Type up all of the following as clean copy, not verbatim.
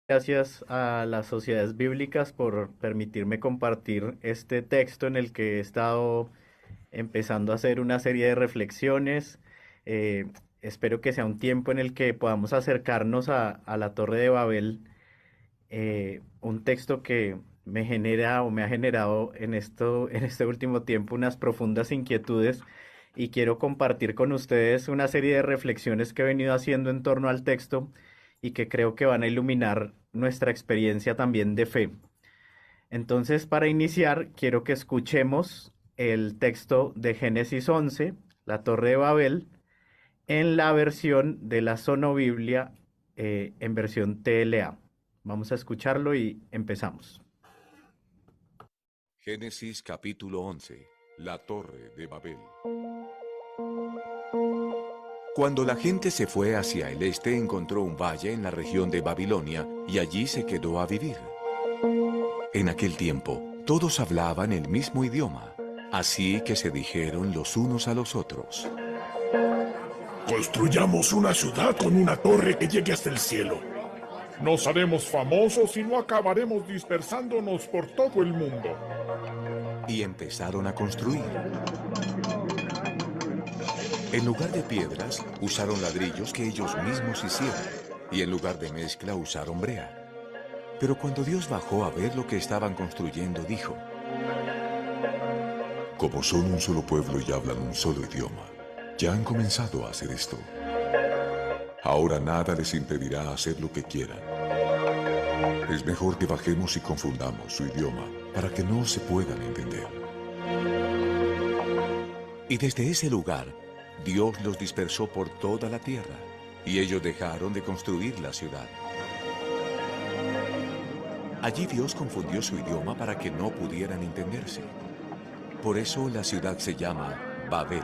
Gracias a las sociedades bíblicas por permitirme compartir este texto en el que he estado empezando a hacer una serie de reflexiones. Eh, Espero que sea un tiempo en el que podamos acercarnos a la Torre de Babel, un texto que me genera o me ha generado en este último tiempo unas profundas inquietudes y quiero compartir con ustedes una serie de reflexiones que he venido haciendo en torno al texto y que creo que van a iluminar nuestra experiencia también de fe. Entonces, para iniciar, quiero que escuchemos el texto de Génesis 11, la Torre de Babel, en la versión de la Sonobiblia, en versión TLA. Vamos a escucharlo y empezamos. Génesis capítulo 11. La Torre de Babel. Cuando la gente se fue hacia el este, encontró un valle en la región de Babilonia y allí se quedó a vivir. En aquel tiempo, todos hablaban el mismo idioma, así que se dijeron los unos a los otros: Construyamos una ciudad con una torre que llegue hasta el cielo. Nos haremos famosos y no acabaremos dispersándonos por todo el mundo. Y empezaron a construir. En lugar de piedras, usaron ladrillos que ellos mismos hicieron, y en lugar de mezcla usaron brea. Pero cuando Dios bajó a ver lo que estaban construyendo, dijo: Como son un solo pueblo y hablan un solo idioma, ya han comenzado a hacer esto. Ahora nada les impedirá hacer lo que quieran. Es mejor que bajemos y confundamos su idioma para que no se puedan entender. Y desde ese lugar, Dios los dispersó por toda la tierra, y ellos dejaron de construir la ciudad. Allí Dios confundió su idioma para que no pudieran entenderse. Por eso la ciudad se llama Babel.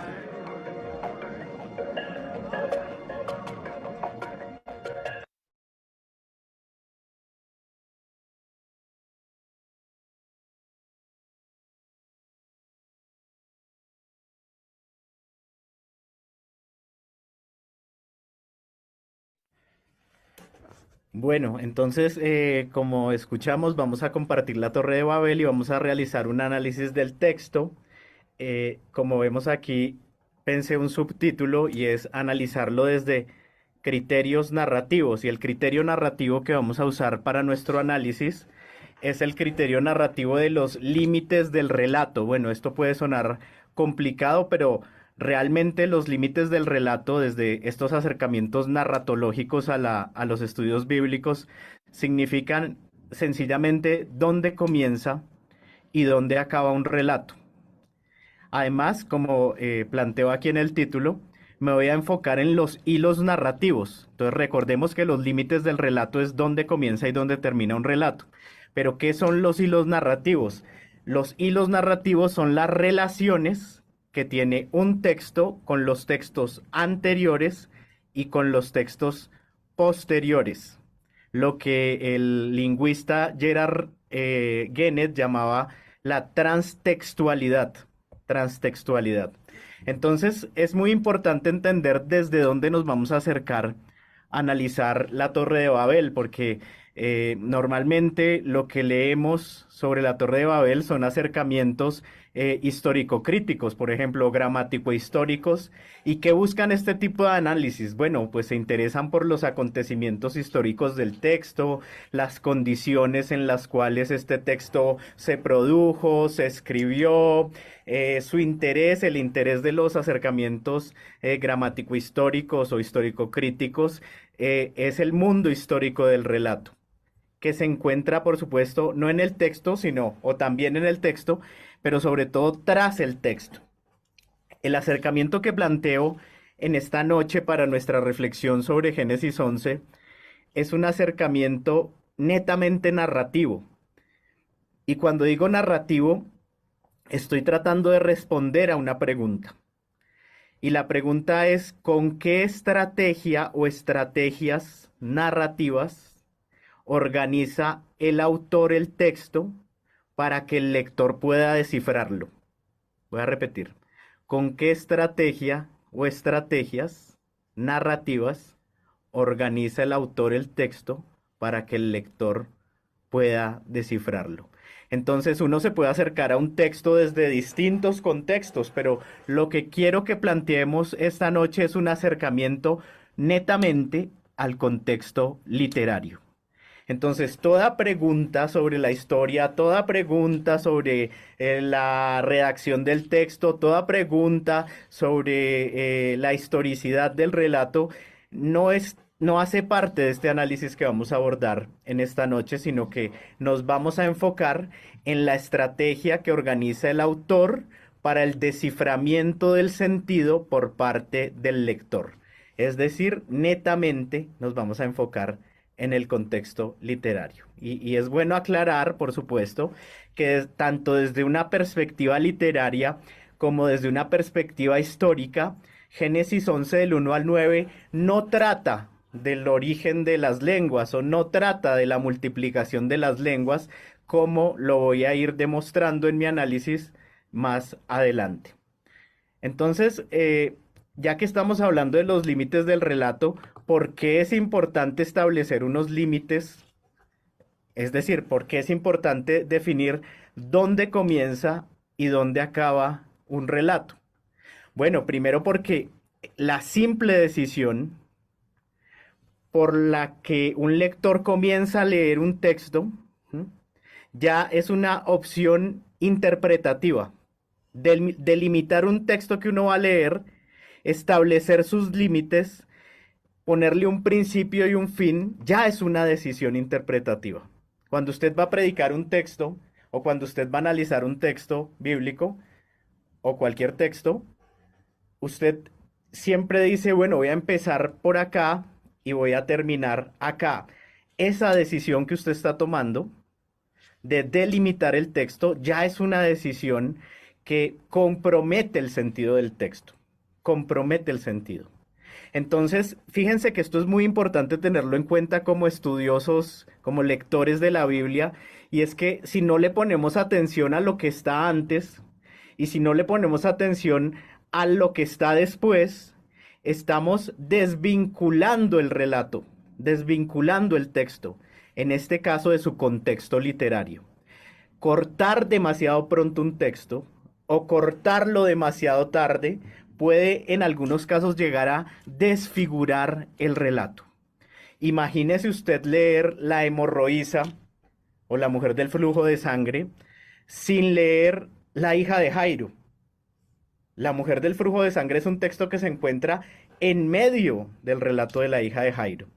Bueno, entonces, como escuchamos, vamos a compartir la Torre de Babel y vamos a realizar un análisis del texto. Como vemos aquí, pensé un subtítulo y es analizarlo desde criterios narrativos. Y el criterio narrativo que vamos a usar para nuestro análisis es el criterio narrativo de los límites del relato. Bueno, esto puede sonar complicado, pero realmente los límites del relato, desde estos acercamientos narratológicos a los estudios bíblicos, significan sencillamente dónde comienza y dónde acaba un relato. Además, como planteo aquí en el título, me voy a enfocar en los hilos narrativos. Entonces recordemos que los límites del relato es dónde comienza y dónde termina un relato. Pero ¿qué son los hilos narrativos? Los hilos narrativos son las relaciones que tiene un texto con los textos anteriores y con los textos posteriores. Lo que el lingüista Gerard Gennet llamaba la transtextualidad. Transtextualidad. Entonces, es muy importante entender desde dónde nos vamos a acercar a analizar la Torre de Babel, porque normalmente lo que leemos sobre la Torre de Babel son acercamientos histórico-críticos, por ejemplo, gramático-históricos, y que buscan este tipo de análisis. Bueno, pues se interesan por los acontecimientos históricos del texto, las condiciones en las cuales este texto se produjo, se escribió, su interés, el interés de los acercamientos gramático-históricos o histórico-críticos, es el mundo histórico del relato, que se encuentra, por supuesto, no en el texto, sino, o también en el texto, pero sobre todo tras el texto. El acercamiento que planteo en esta noche para nuestra reflexión sobre Génesis 11 es un acercamiento netamente narrativo. Y cuando digo narrativo, estoy tratando de responder a una pregunta. Y la pregunta es, ¿con qué estrategia o estrategias narrativas organiza el autor el texto para que el lector pueda descifrarlo? Voy a repetir. ¿Con qué estrategia o estrategias narrativas organiza el autor el texto para que el lector pueda descifrarlo. Entonces uno se puede acercar a un texto desde distintos contextos, pero lo que quiero que planteemos esta noche es un acercamiento netamente al contexto literario. Entonces, toda pregunta sobre la historia, toda pregunta sobre la redacción del texto, toda pregunta sobre la historicidad del relato, no hace parte de este análisis que vamos a abordar en esta noche, sino que nos vamos a enfocar en la estrategia que organiza el autor para el desciframiento del sentido por parte del lector. Es decir, netamente nos vamos a enfocar en el contexto literario. Y es bueno aclarar, por supuesto, que tanto desde una perspectiva literaria como desde una perspectiva histórica, Génesis 11 del 1 al 9 no trata del origen de las lenguas o no trata de la multiplicación de las lenguas, como lo voy a ir demostrando en mi análisis más adelante. Entonces, ya que estamos hablando de los límites del relato, ¿por qué es importante establecer unos límites? Es decir, ¿por qué es importante definir dónde comienza y dónde acaba un relato? Bueno, primero porque la simple decisión por la que un lector comienza a leer un texto, ¿sí?, ya es una opción interpretativa. Delimitar un texto que uno va a leer, establecer sus límites, ponerle un principio y un fin, ya es una decisión interpretativa. Cuando usted va a predicar un texto o cuando usted va a analizar un texto bíblico o cualquier texto, usted siempre dice, bueno, voy a empezar por acá y voy a terminar acá. Esa decisión que usted está tomando de delimitar el texto ya es una decisión que compromete el sentido del texto, compromete el sentido. Entonces, fíjense que esto es muy importante tenerlo en cuenta como estudiosos, como lectores de la Biblia, y es que si no le ponemos atención a lo que está antes y si no le ponemos atención a lo que está después, estamos desvinculando el relato, desvinculando el texto, en este caso de su contexto literario. Cortar demasiado pronto un texto o cortarlo demasiado tarde puede en algunos casos llegar a desfigurar el relato. Imagínese usted leer La hemorroísa o La mujer del flujo de sangre sin leer La hija de Jairo. La mujer del flujo de sangre es un texto que se encuentra en medio del relato de la hija de Jairo.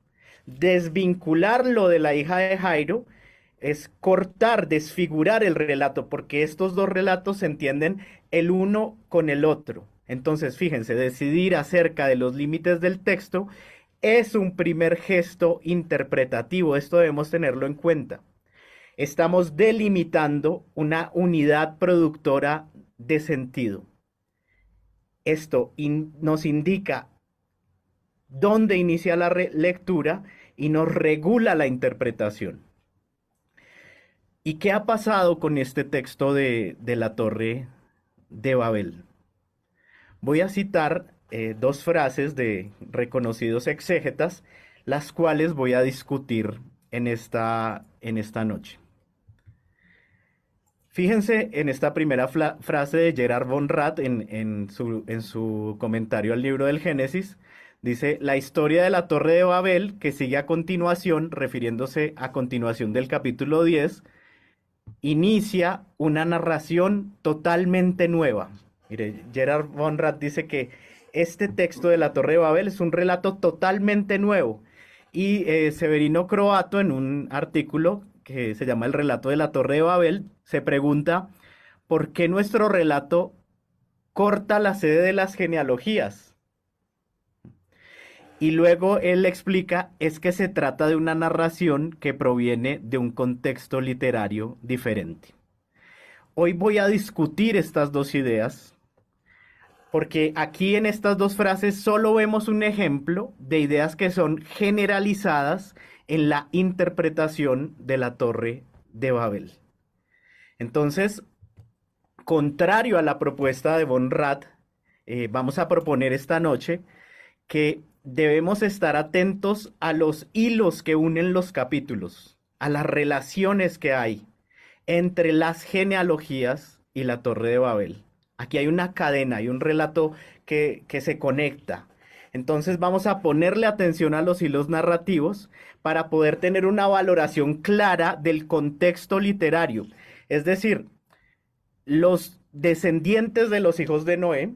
Desvincularlo de la hija de Jairo es cortar, desfigurar el relato, porque estos dos relatos se entienden el uno con el otro. Entonces, fíjense, decidir acerca de los límites del texto es un primer gesto interpretativo. Esto debemos tenerlo en cuenta. Estamos delimitando una unidad productora de sentido. Esto nos indica dónde inicia la lectura y nos regula la interpretación. ¿Y qué ha pasado con este texto de la Torre de Babel? Voy a citar dos frases de reconocidos exégetas, las cuales voy a discutir en esta noche. Fíjense en esta primera frase de Gerhard von Rath en su comentario al libro del Génesis. Dice, la historia de la Torre de Babel, que sigue a continuación, refiriéndose a continuación del capítulo 10, inicia una narración totalmente nueva. Mire, Gerhard von Rath dice que este texto de la Torre de Babel es un relato totalmente nuevo. Y Severino Croato, en un artículo que se llama El relato de la Torre de Babel, se pregunta ¿por qué nuestro relato corta la sede de las genealogías? Y luego él explica, es que se trata de una narración que proviene de un contexto literario diferente. Hoy voy a discutir estas dos ideas, porque aquí en estas dos frases solo vemos un ejemplo de ideas que son generalizadas en la interpretación de la Torre de Babel. Entonces, contrario a la propuesta de von Rath, vamos a proponer esta noche que debemos estar atentos a los hilos que unen los capítulos, a las relaciones que hay entre las genealogías y la Torre de Babel. Aquí hay una cadena, hay un relato que se conecta. Entonces vamos a ponerle atención a los hilos narrativos para poder tener una valoración clara del contexto literario. Es decir, los descendientes de los hijos de Noé,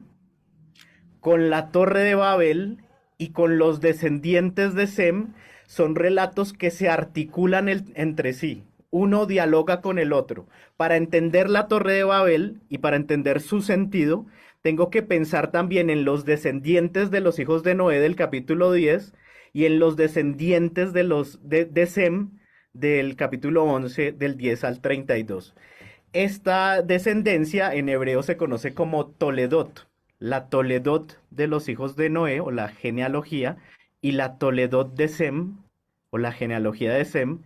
con la Torre de Babel y con los descendientes de Sem, son relatos que se articulan entre sí. Uno dialoga con el otro. Para entender la Torre de Babel y para entender su sentido, tengo que pensar también en los descendientes de los hijos de Noé del capítulo 10 y en los descendientes de Sem del capítulo 11 del 10 al 32. Esta descendencia en hebreo se conoce como Toledot, la Toledot de los hijos de Noé o la genealogía y la Toledot de Sem o la genealogía de Sem,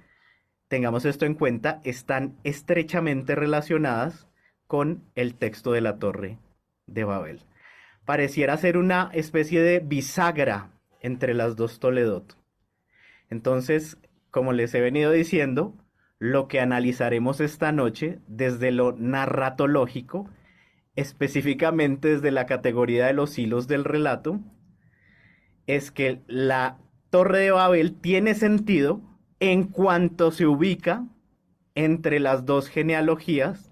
tengamos esto en cuenta, están estrechamente relacionadas con el texto de la Torre de Babel. Pareciera ser una especie de bisagra entre las dos Toledot. Entonces, como les he venido diciendo, lo que analizaremos esta noche desde lo narratológico, específicamente desde la categoría de los hilos del relato, es que la Torre de Babel tiene sentido en cuanto se ubica entre las dos genealogías,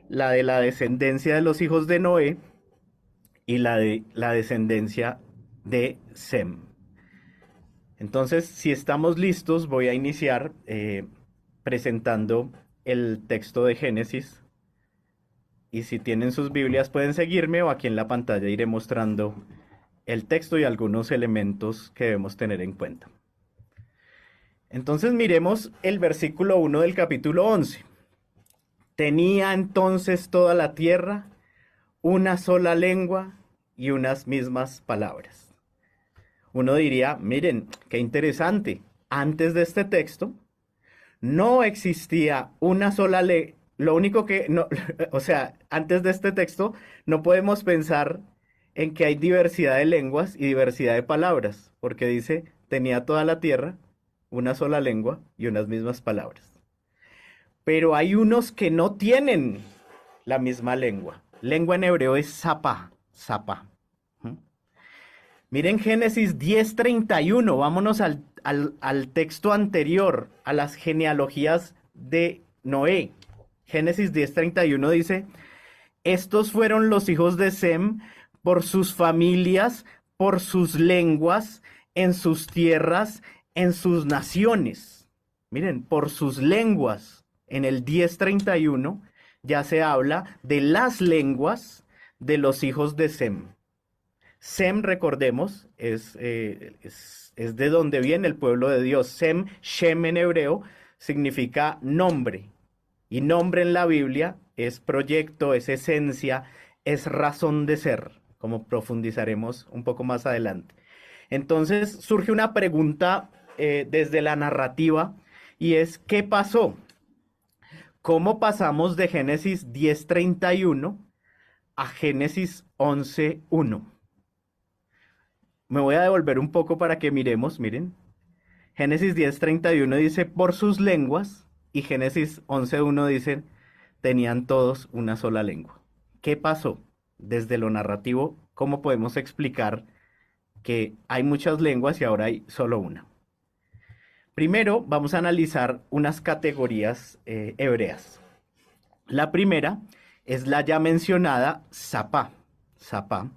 la de la descendencia de los hijos de Noé y la de la descendencia de Sem. Entonces, si estamos listos, voy a iniciar presentando el texto de Génesis. Y si tienen sus Biblias pueden seguirme o aquí en la pantalla iré mostrando el texto y algunos elementos que debemos tener en cuenta. Entonces miremos el versículo 1 del capítulo 11. Tenía entonces toda la tierra una sola lengua y unas mismas palabras. Uno diría, miren, qué interesante. Antes de este texto no existía una sola lengua. Lo único que, no, o sea, antes de este texto no podemos pensar en que hay diversidad de lenguas y diversidad de palabras, porque dice, tenía toda la tierra una sola lengua y unas mismas palabras. Pero hay unos que no tienen la misma lengua. Lengua en hebreo es sapá, sapá. Miren Génesis 10:31, vámonos al texto anterior, a las genealogías de Noé. Génesis 10:31 dice, estos fueron los hijos de Sem por sus familias, por sus lenguas, en sus tierras, en sus naciones. Miren, por sus lenguas. En el 10:31 ya se habla de las lenguas de los hijos de Sem. Sem, recordemos, es de donde viene el pueblo de Dios. Sem, Shem en hebreo, significa nombre. Y nombre en la Biblia es proyecto, es esencia, es razón de ser, como profundizaremos un poco más adelante. Entonces surge una pregunta desde la narrativa y es, ¿qué pasó? ¿Cómo pasamos de Génesis 10:31 a Génesis 11:1? Me voy a devolver un poco para que miremos, miren. Génesis 10:31 dice, por sus lenguas, y Génesis 11:1 dice, tenían todos una sola lengua. ¿Qué pasó? Desde lo narrativo, ¿cómo podemos explicar que hay muchas lenguas y ahora hay solo una? Primero, vamos a analizar unas categorías hebreas. La primera es la ya mencionada sapá. Sapá.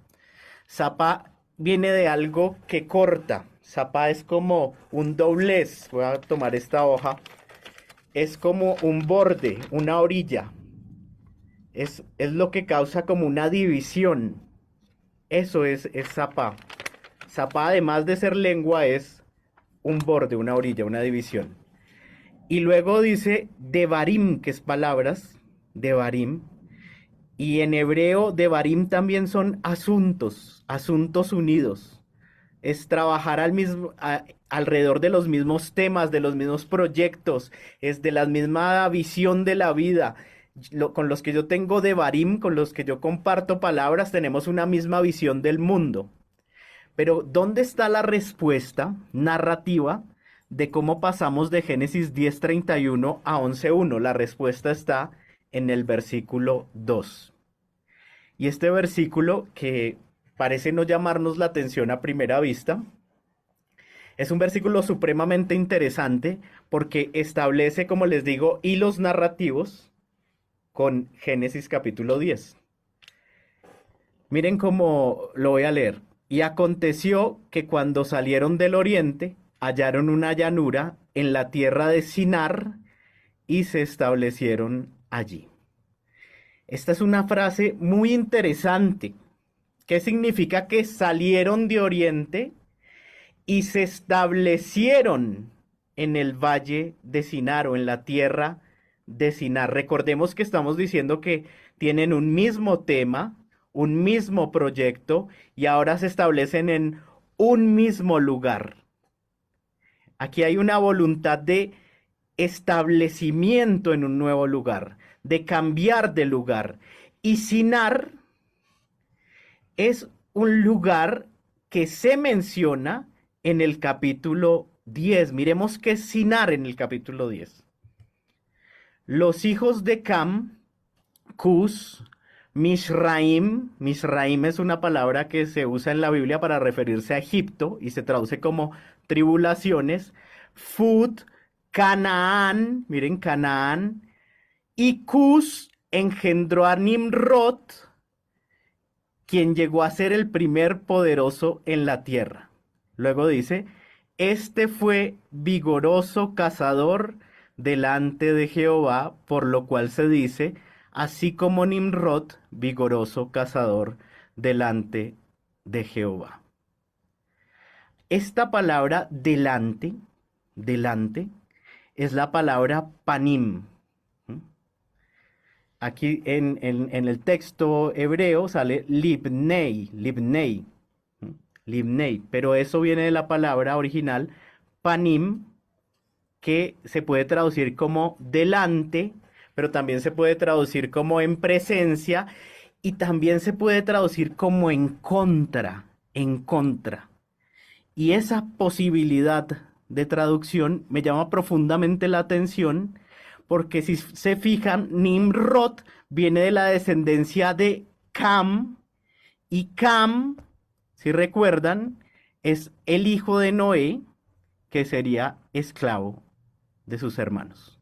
Sapá viene de algo que corta. Sapá es como un doblez. Voy a tomar esta hoja. Es como un borde, una orilla. Es lo que causa como una división. Eso es sapá. Sapá, además de ser lengua, es un borde, una orilla, una división. Y luego dice devarim, que es palabras, devarim. Y en hebreo, devarim también son asuntos, asuntos unidos. Es trabajar alrededor de los mismos temas, de los mismos proyectos, es de la misma visión de la vida. Con los que yo tengo devarim, con los que yo comparto palabras, tenemos una misma visión del mundo. Pero ¿dónde está la respuesta narrativa de cómo pasamos de Génesis 10:31 a 11:1? La respuesta está en el versículo 2. Y este versículo, que parece no llamarnos la atención a primera vista, es un versículo supremamente interesante porque establece, como les digo, hilos narrativos con Génesis capítulo 10. Miren cómo lo voy a leer. Y aconteció que cuando salieron del oriente, hallaron una llanura en la tierra de Sinar y se establecieron allí. Esta es una frase muy interesante. ¿Qué significa que salieron de oriente y se establecieron en el valle de Sinar o en la tierra de Sinar? Recordemos que estamos diciendo que tienen un mismo tema, un mismo proyecto y ahora se establecen en un mismo lugar. Aquí hay una voluntad de establecimiento en un nuevo lugar, de cambiar de lugar. Y Sinar es un lugar que se menciona en el capítulo 10. Miremos qué es Sinar en el capítulo 10. Los hijos de Cam, Cus, Mizraim. Mizraim es una palabra que se usa en la Biblia para referirse a Egipto y se traduce como tribulaciones. Fut, Canaán, miren Canaán. Y Cus engendró a Nimrod, quien llegó a ser el primer poderoso en la tierra. Luego dice, este fue vigoroso cazador delante de Jehová, por lo cual se dice, así como Nimrod, vigoroso cazador delante de Jehová. Esta palabra delante, es la palabra panim. Aquí en el texto hebreo sale libnei, pero eso viene de la palabra original panim, que se puede traducir como delante, pero también se puede traducir como en presencia y también se puede traducir como en contra, en contra. Y esa posibilidad de traducción me llama profundamente la atención porque si se fijan, Nimrod viene de la descendencia de Cam y Cam, si recuerdan, es el hijo de Noé, que sería esclavo de sus hermanos.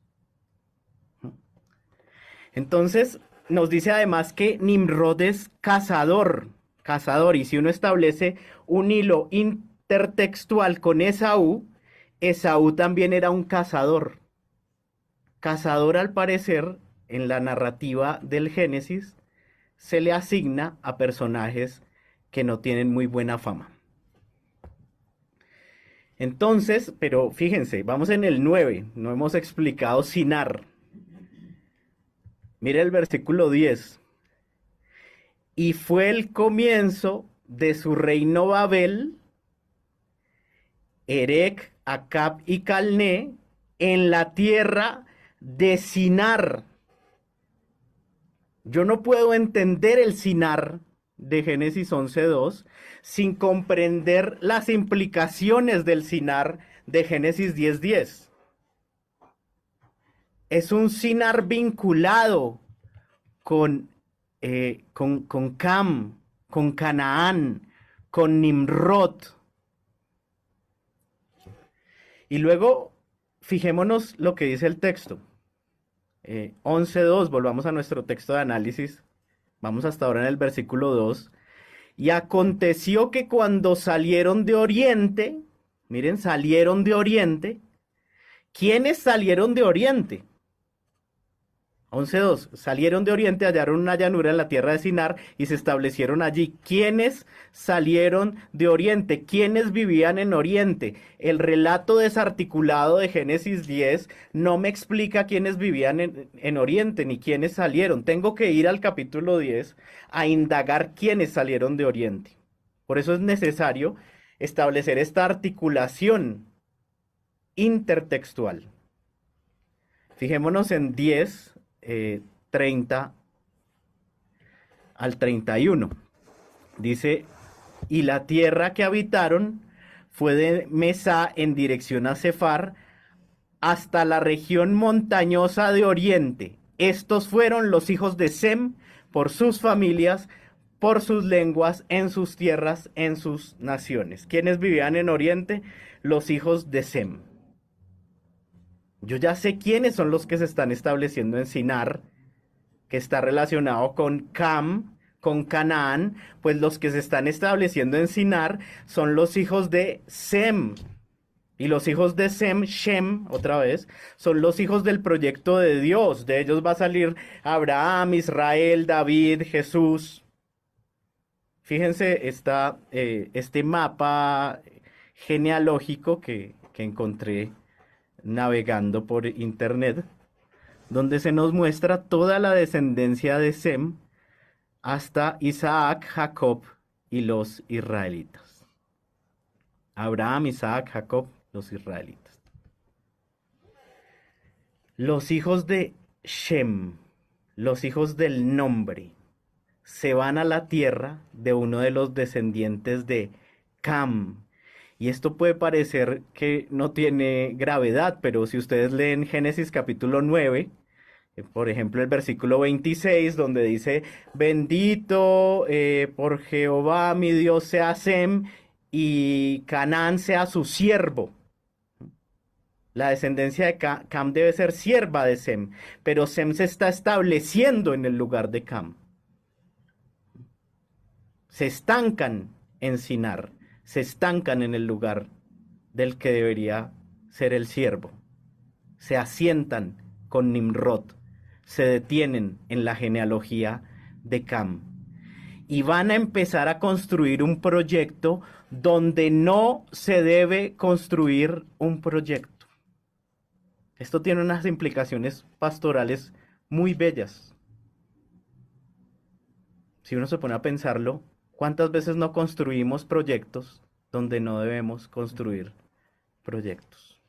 Entonces, nos dice además que Nimrod es cazador, y si uno establece un hilo intertextual con Esaú, Esaú también era un cazador. Cazador, al parecer, en la narrativa del Génesis, se le asigna a personajes que no tienen muy buena fama. Entonces, pero fíjense, vamos en el 9, no hemos explicado Sinar. Mire el versículo 10. Y fue el comienzo de su reino Babel, Erec, Acab y Calné, en la tierra de Sinar. Yo no puedo entender el Sinar de Génesis 11:2 sin comprender las implicaciones del Sinar de Génesis 10:10. Es un Sinar vinculado con Cam, con Canaán, con Nimrod. Y luego, fijémonos lo que dice el texto. 11:2, volvamos a nuestro texto de análisis. Vamos hasta ahora en el versículo 2. Y aconteció que cuando salieron de Oriente, miren, salieron de Oriente. ¿Quiénes salieron de Oriente? 11:2. Salieron de Oriente, hallaron una llanura en la tierra de Sinar y se establecieron allí. ¿Quiénes salieron de Oriente? ¿Quiénes vivían en Oriente? El relato desarticulado de Génesis 10 no me explica quiénes vivían en Oriente ni quiénes salieron. Tengo que ir al capítulo 10 a indagar quiénes salieron de Oriente. Por eso es necesario establecer esta articulación intertextual. Fijémonos en 10. 30 al 31. Dice, y la tierra que habitaron fue de Mesá en dirección a Sefar hasta la región montañosa de Oriente. Estos fueron los hijos de Sem por sus familias, por sus lenguas, en sus tierras, en sus naciones. ¿Quiénes vivían en Oriente? Los hijos de Sem. Yo ya sé quiénes son los que se están estableciendo en Sinar, que está relacionado con Cam, con Canaán, pues los que se están estableciendo en Sinar son los hijos de Sem. Y los hijos de Sem, Shem, otra vez, son los hijos del proyecto de Dios. De ellos va a salir Abraham, Israel, David, Jesús. Fíjense este mapa genealógico que encontré navegando por internet, donde se nos muestra toda la descendencia de Sem hasta Isaac, Jacob y los israelitas. Abraham, Isaac, Jacob, los israelitas. Los hijos de Shem, los hijos del nombre, se van a la tierra de uno de los descendientes de Cam. Y esto puede parecer que no tiene gravedad, pero si ustedes leen Génesis capítulo 9, por ejemplo el versículo 26, donde dice, bendito por Jehová mi Dios sea Sem, y Canaán sea su siervo. La descendencia de Cam debe ser sierva de Sem, pero Sem se está estableciendo en el lugar de Cam. Se estancan en Sinar, se estancan en el lugar del que debería ser el siervo. Se asientan con Nimrod, se detienen en la genealogía de Cam. Y van a empezar a construir un proyecto donde no se debe construir un proyecto. Esto tiene unas implicaciones pastorales muy bellas. Si uno se pone a pensarlo, ¿cuántas veces no construimos proyectos donde no debemos construir proyectos?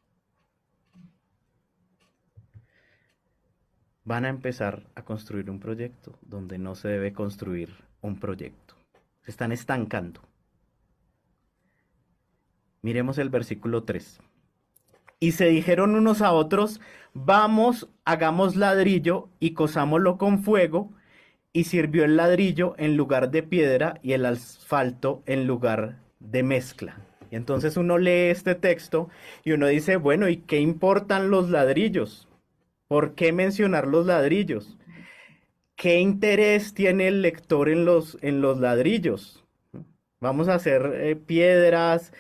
Van a empezar a construir un proyecto donde no se debe construir un proyecto. Se están estancando. Miremos el versículo 3. Y se dijeron unos a otros, vamos, hagamos ladrillo y cosámoslo con fuego, y sirvió el ladrillo en lugar de piedra y el asfalto en lugar de mezcla. Y entonces uno lee este texto y uno dice, bueno, ¿y qué importan los ladrillos? ¿Por qué mencionar los ladrillos? ¿Qué interés tiene el lector en los ladrillos? Vamos a hacer piedras,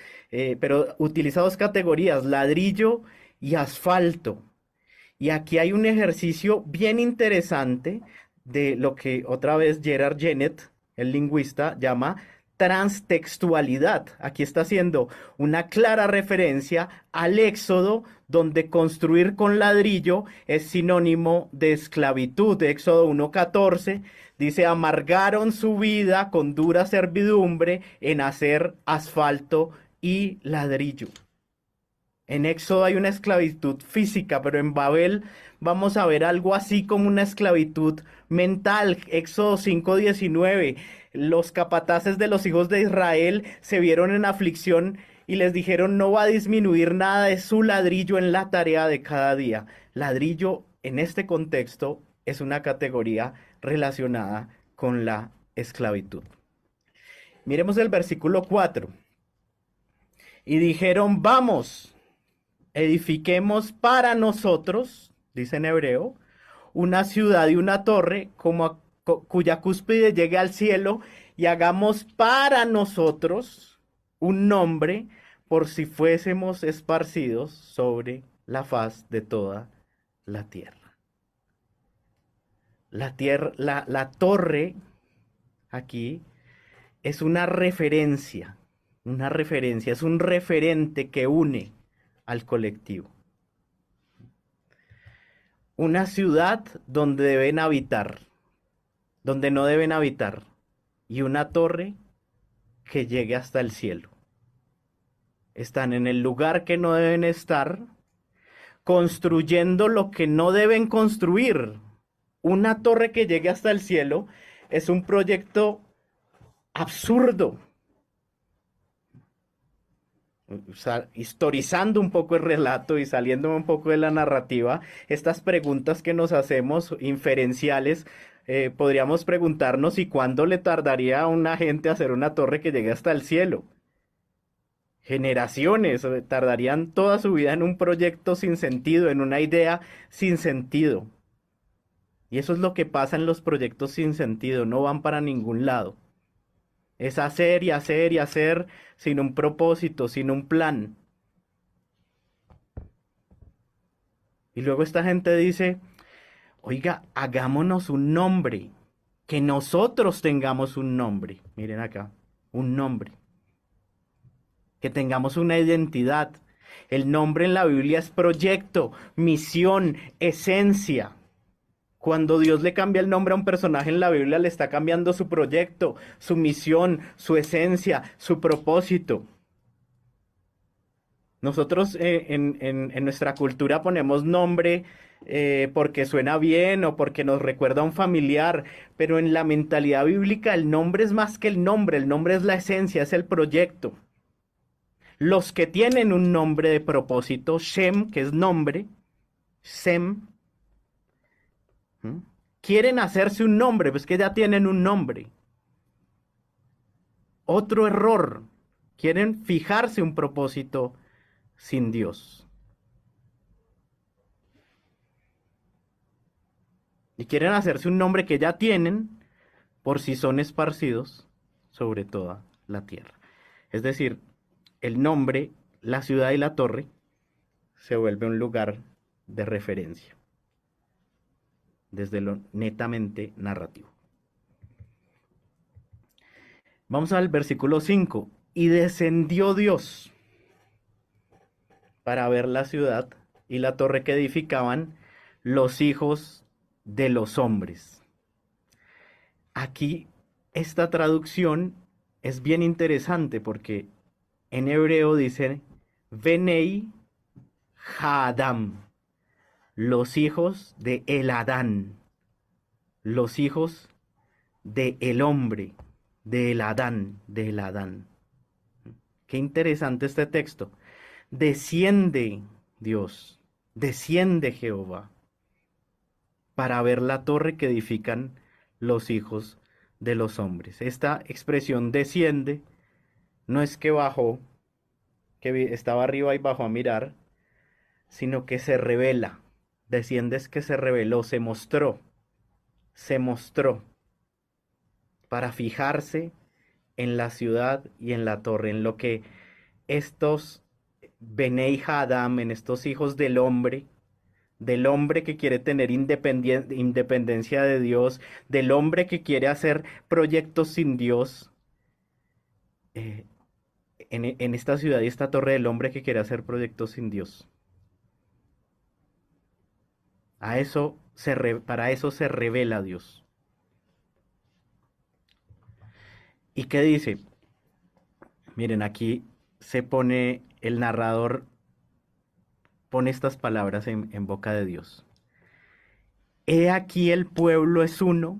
pero utiliza dos categorías, ladrillo y asfalto. Y aquí hay un ejercicio bien interesante de lo que otra vez Gerard Genett, el lingüista, llama transtextualidad. Aquí está haciendo una clara referencia al Éxodo, donde construir con ladrillo es sinónimo de esclavitud. Éxodo 1:14 dice, amargaron su vida con dura servidumbre en hacer asfalto y ladrillo. En Éxodo hay una esclavitud física, pero en Babel vamos a ver algo así como una esclavitud mental. Éxodo 5:19, los capataces de los hijos de Israel se vieron en aflicción y les dijeron, no va a disminuir nada de su ladrillo en la tarea de cada día. Ladrillo en este contexto es una categoría relacionada con la esclavitud. Miremos el versículo 4. Y dijeron, vamos, edifiquemos para nosotros, dice en hebreo, una ciudad y una torre cuya cúspide llegue al cielo, y hagamos para nosotros un nombre por si fuésemos esparcidos sobre la faz de toda la tierra. La torre aquí es una referencia, es un referente que une al colectivo. Una ciudad donde deben habitar, donde no deben habitar, y una torre que llegue hasta el cielo. Están en el lugar que no deben estar, construyendo lo que no deben construir. Una torre que llegue hasta el cielo es un proyecto absurdo. historizando un poco el relato y saliendo un poco de la narrativa, estas preguntas que nos hacemos inferenciales, podríamos preguntarnos ¿y cuándo le tardaría a una gente hacer una torre que llegue hasta el cielo? Generaciones, tardarían toda su vida en un proyecto sin sentido, en una idea sin sentido. Y eso es lo que pasa en los proyectos sin sentido, no van para ningún lado. Es hacer y hacer y hacer sin un propósito, sin un plan. Y luego esta gente dice, oiga, hagámonos un nombre, que nosotros tengamos un nombre. Miren acá, un nombre. Que tengamos una identidad. El nombre en la Biblia es proyecto, misión, esencia. Cuando Dios le cambia el nombre a un personaje en la Biblia, le está cambiando su proyecto, su misión, su esencia, su propósito. Nosotros en nuestra cultura ponemos nombre porque suena bien o porque nos recuerda a un familiar, pero en la mentalidad bíblica el nombre es más que el nombre es la esencia, es el proyecto. Los que tienen un nombre de propósito, Shem, que es nombre, Sem, ¿m? Quieren hacerse un nombre, pues que ya tienen un nombre. Otro error, quieren fijarse un propósito sin Dios. Y quieren hacerse un nombre que ya tienen por si son esparcidos sobre toda la tierra. Es decir, el nombre, la ciudad y la torre se vuelve un lugar de referencia desde lo netamente narrativo. Vamos al versículo 5. Y descendió Dios para ver la ciudad y la torre que edificaban los hijos de los hombres. Aquí esta traducción es bien interesante porque en hebreo dice Benei Haadam, los hijos de El Adán, los hijos de el hombre, de El Adán, de El Adán. Qué interesante este texto. Desciende Dios, desciende Jehová para ver la torre que edifican los hijos de los hombres. Esta expresión desciende no es que bajó, que estaba arriba y bajó a mirar, sino que se revela. Desciende es que se reveló, se mostró para fijarse en la ciudad y en la torre, en lo que estos Benei Hadam, en estos hijos del hombre que quiere tener independencia de Dios, del hombre que quiere hacer proyectos sin Dios, en esta ciudad y esta torre del hombre que quiere hacer proyectos sin Dios. Para eso se revela Dios. ¿Y qué dice? Miren, aquí se pone el narrador, pone estas palabras en boca de Dios. He aquí el pueblo es uno,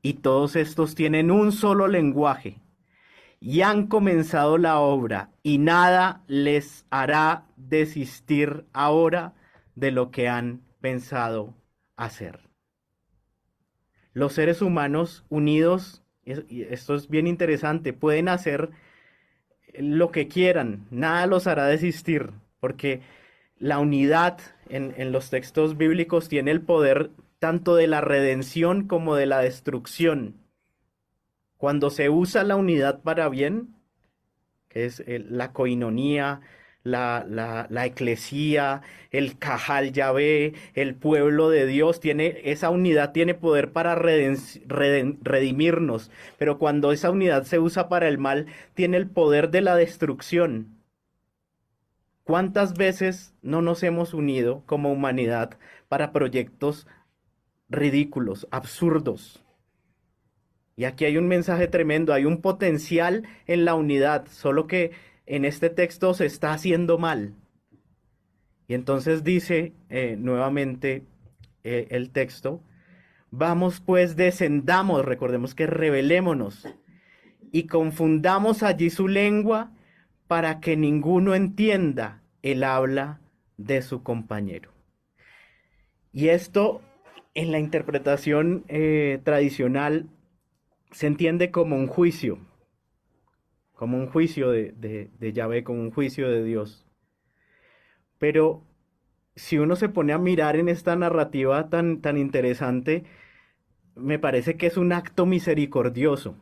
y todos estos tienen un solo lenguaje, y han comenzado la obra, y nada les hará desistir ahora de lo que han pensado hacer. Los seres humanos unidos, y esto es bien interesante, pueden hacer lo que quieran, nada los hará desistir, porque la unidad en los textos bíblicos tiene el poder tanto de la redención como de la destrucción. Cuando se usa la unidad para bien, que es la coinonía, la eclesía, el Cajal Yahvé, el pueblo de Dios, esa unidad tiene poder para redimirnos, pero cuando esa unidad se usa para el mal, tiene el poder de la destrucción. ¿Cuántas veces no nos hemos unido como humanidad para proyectos ridículos, absurdos? Y aquí hay un mensaje tremendo, hay un potencial en la unidad, solo que en este texto se está haciendo mal. Y entonces dice nuevamente el texto, vamos pues descendamos, recordemos que rebelémonos y confundamos allí su lengua para que ninguno entienda el habla de su compañero. Y esto en la interpretación tradicional se entiende como un juicio de Yahvé, como un juicio de Dios. Pero si uno se pone a mirar en esta narrativa tan interesante, me parece que es un acto misericordioso.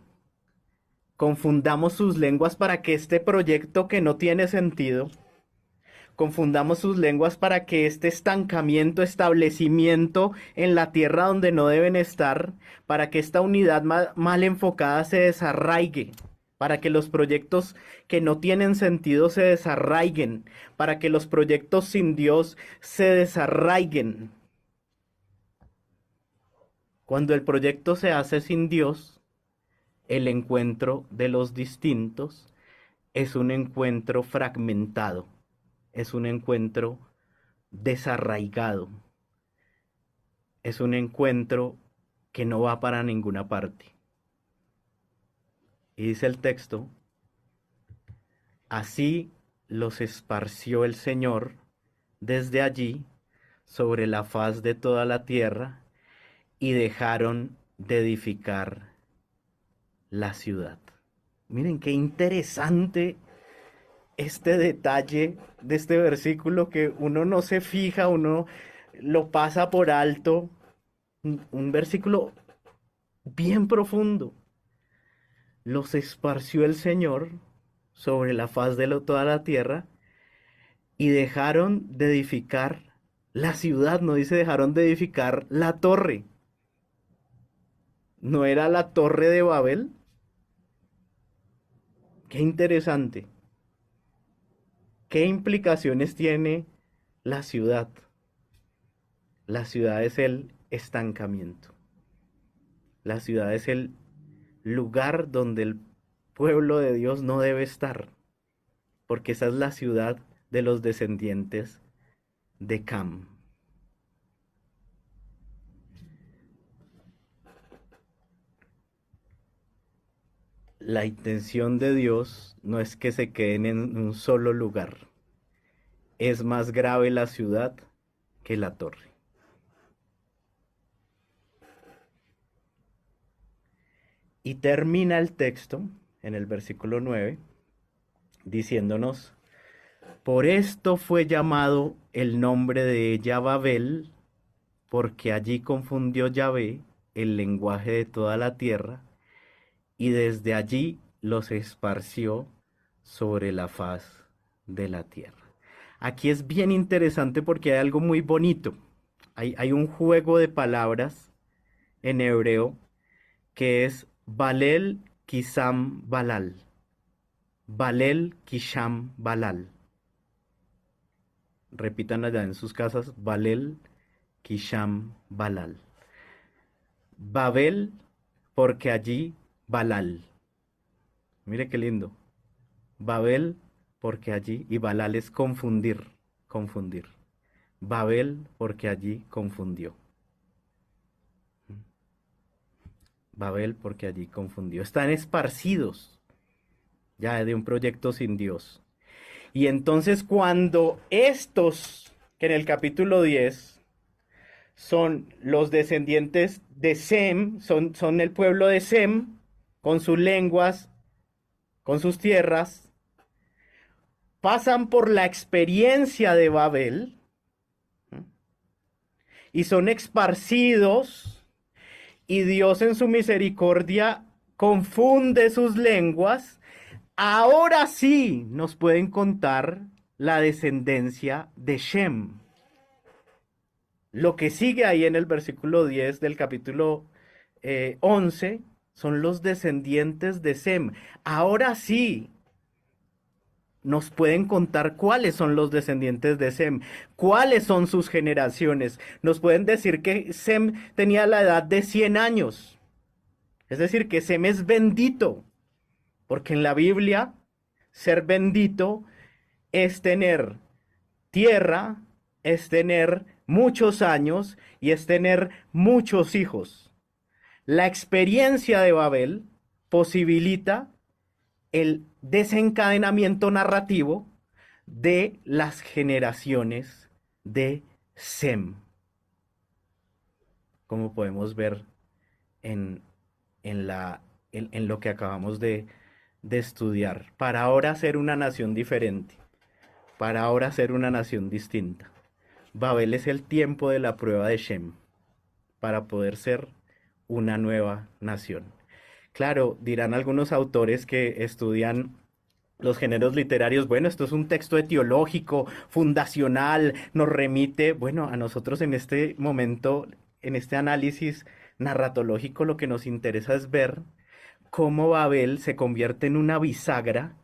Confundamos sus lenguas para que este proyecto que no tiene sentido, confundamos sus lenguas para que este estancamiento, establecimiento en la tierra donde no deben estar, para que esta unidad mal enfocada se desarraigue, para que los proyectos que no tienen sentido se desarraiguen, para que los proyectos sin Dios se desarraiguen. Cuando el proyecto se hace sin Dios, el encuentro de los distintos es un encuentro fragmentado, es un encuentro desarraigado, es un encuentro que no va para ninguna parte. Y dice el texto, así los esparció el Señor desde allí sobre la faz de toda la tierra y dejaron de edificar la ciudad. Miren qué interesante este detalle de este versículo que uno no se fija, uno lo pasa por alto. Un versículo bien profundo. Los esparció el Señor sobre la faz de toda la tierra y dejaron de edificar la ciudad, no dice dejaron de edificar la torre. ¿No era la torre de Babel? Qué interesante. ¿Qué implicaciones tiene la ciudad? La ciudad es el estancamiento. La ciudad es el lugar donde el pueblo de Dios no debe estar, porque esa es la ciudad de los descendientes de Cam. La intención de Dios no es que se queden en un solo lugar. Es más grave la ciudad que la torre. Y termina el texto en el versículo 9 diciéndonos, por esto fue llamado el nombre de ella Babel, porque allí confundió Yahvé el lenguaje de toda la tierra, y desde allí los esparció sobre la faz de la tierra. Aquí es bien interesante porque hay algo muy bonito. Hay un juego de palabras en hebreo que es Balel Kisam Balal. Balel Kisham Balal. Repitan allá en sus casas, Balel Kisham Balal. Babel, porque allí Balal. Mire qué lindo. Babel, porque allí, y Balal es confundir, confundir. Babel, porque allí confundió. Babel, porque allí confundió. Están esparcidos ya de un proyecto sin Dios. Y entonces cuando estos, que en el capítulo 10 son los descendientes de Sem, son el pueblo de Sem, con sus lenguas, con sus tierras, pasan por la experiencia de Babel y son esparcidos, y Dios en su misericordia confunde sus lenguas. Ahora sí nos pueden contar la descendencia de Shem. Lo que sigue ahí en el versículo 10 del capítulo 11 son los descendientes de Sem. Ahora sí nos pueden contar cuáles son los descendientes de Sem, cuáles son sus generaciones. Nos pueden decir que Sem tenía la edad de 100 años. Es decir, que Sem es bendito. Porque en la Biblia, ser bendito es tener tierra, es tener muchos años y es tener muchos hijos. La experiencia de Babel posibilita el desencadenamiento narrativo de las generaciones de Sem, como podemos ver en, en lo que acabamos de estudiar, para ahora ser una nación diferente, para ahora ser una nación distinta. Babel es el tiempo de la prueba de Shem, para poder ser una nueva nación. Claro, dirán algunos autores que estudian los géneros literarios, bueno, esto es un texto etiológico, fundacional, nos remite, bueno, a nosotros en este momento, en este análisis narratológico, lo que nos interesa es ver cómo Babel se convierte en una bisagra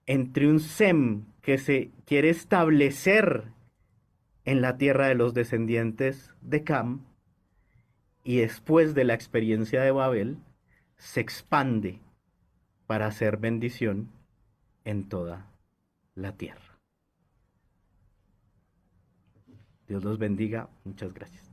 entre un Sem que se quiere establecer en la tierra de los descendientes de Cam y después de la experiencia de Babel se expande para hacer bendición en toda la tierra. Dios los bendiga. Muchas gracias.